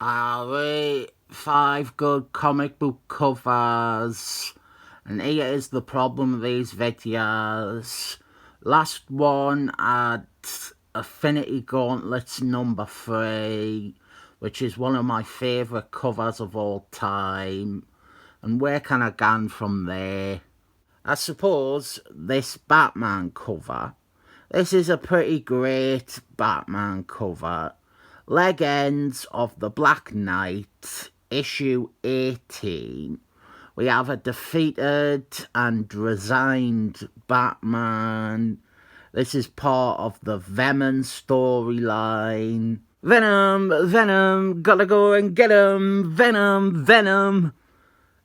Five good comic book covers. And here is the problem with these videos. Last one at Affinity Gauntlets number 3, which is one of my favourite covers of all time. And where can I go from there? I suppose this Batman cover. This is a pretty great Batman cover. Legends of the Black Knight, issue 18. We have a defeated and resigned Batman. This is part of the Venom storyline. Venom, gotta go and get him. Venom.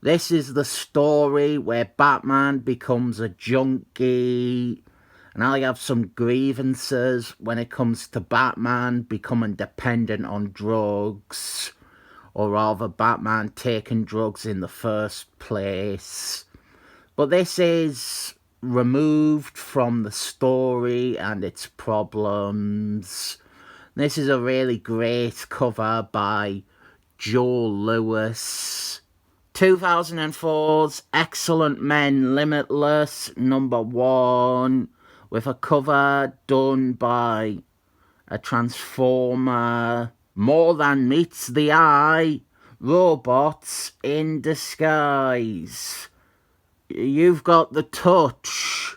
This is the story where Batman becomes a junkie. And I have some grievances when it comes to Batman becoming dependent on drugs. Or rather, Batman taking drugs in the first place. But this is removed from the story and its problems. This is a really great cover by Joe Lewis. 2004's Excellent Men Limitless, number 1. With a cover done by a Transformer. More than meets the eye. Robots in disguise. You've got the touch.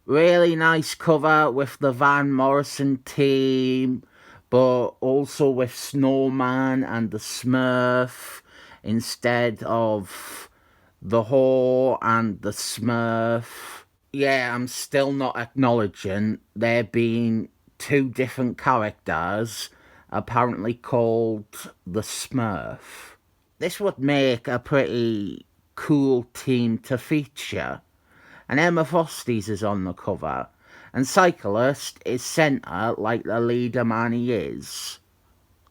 Really nice cover with the Van Morrison team. But also with Snowman and the Smurf. Instead of the whore and the Smurf. Yeah, I'm still not acknowledging there being two different characters apparently called the Smurf. This would make a pretty cool team to feature. And Emma Foster's is on the cover. And Cyclist is centre like the leader man he is.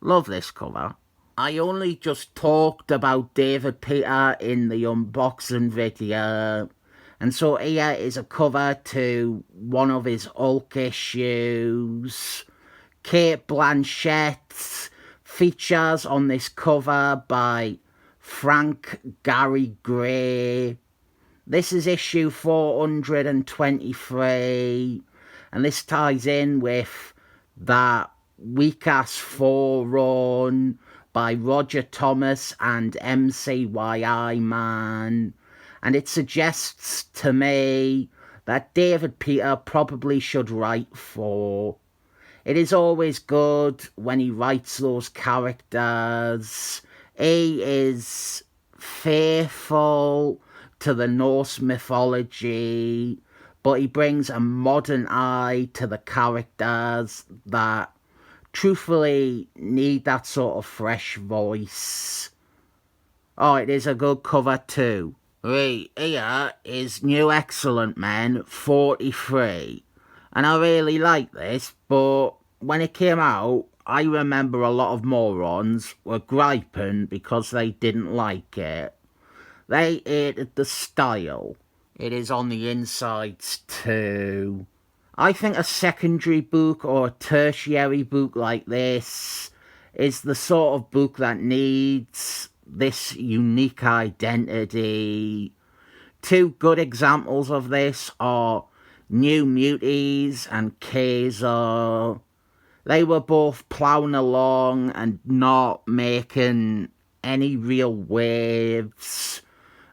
Love this cover. I only just talked about David Peter in the unboxing video. And so here is a cover to one of his Hulk issues. Kate Blanchett features on this cover by Frank Gary Gray. This is issue 423. And this ties in with that weak-ass 4 run by Roger Thomas and MCYI Mann. And it suggests to me that David Peter probably should write 4. It is always good when he writes those characters. He is faithful to the Norse mythology, but he brings a modern eye to the characters that truthfully need that sort of fresh voice. Oh, it is a good cover too. Right, here is New Excellent Men 43. And I really like this, but when it came out, I remember a lot of morons were griping because they didn't like it. They hated the style. It is on the insides too. I think a secondary book or a tertiary book like this is the sort of book that needs this unique identity. 2 good examples of this are New Muties and Kaiser. They were both ploughing along and not making any real waves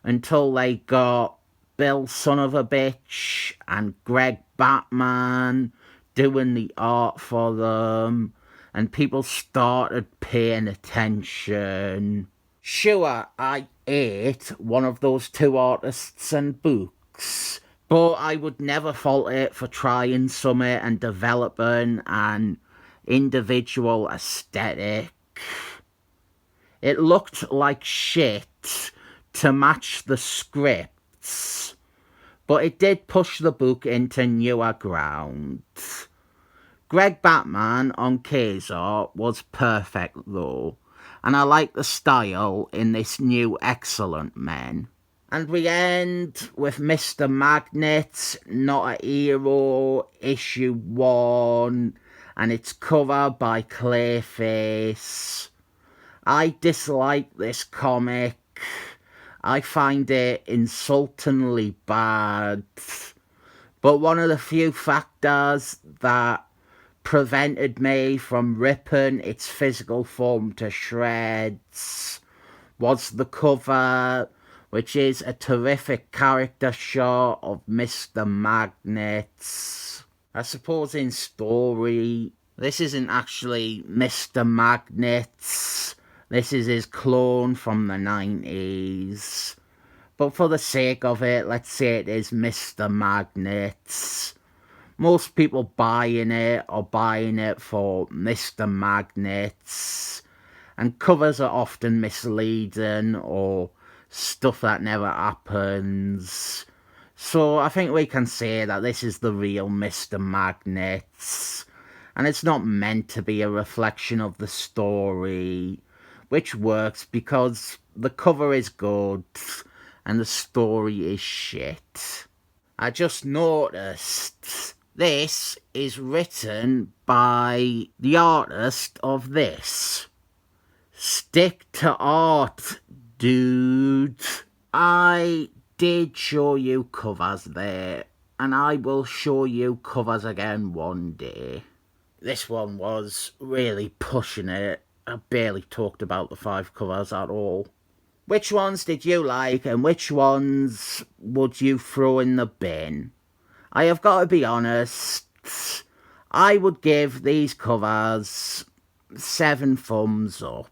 until they got Bill Son of a Bitch and Greg Batman doing the art for them, and people started paying attention. Sure, I ate one of those 2 artists and books, but I would never fault it for trying something and developing an individual aesthetic. It looked like shit to match the scripts, but it did push the book into newer ground. Greg Batman on Kaiser was perfect though, and I like the style in this New Excellent Men. And we end with Mr. Magnet, Not a Hero, issue 1, and it's covered by Clayface. I dislike this comic. I find it insultingly bad. But one of the few factors that prevented me from ripping its physical form to shreds was the cover, which is a terrific character shot of Mr. Magnets. I suppose in story, this isn't actually Mr. Magnets. This is his clone from the 90s. But for the sake of it, let's say it is Mr. Magnets. Most people buying it are buying it for Mr. Magnets. And covers are often misleading or stuff that never happens. So I think we can say that this is the real Mr. Magnets. And it's not meant to be a reflection of the story, which works because the cover is good and the story is shit. I just noticed this is written by the artist of this. Stick to art, dude. I did show you covers there, and I will show you covers again one day. This one was really pushing it. I barely talked about the 5 covers at all. Which ones did you like, and which ones would you throw in the bin? I have got to be honest, I would give these covers 7 thumbs up.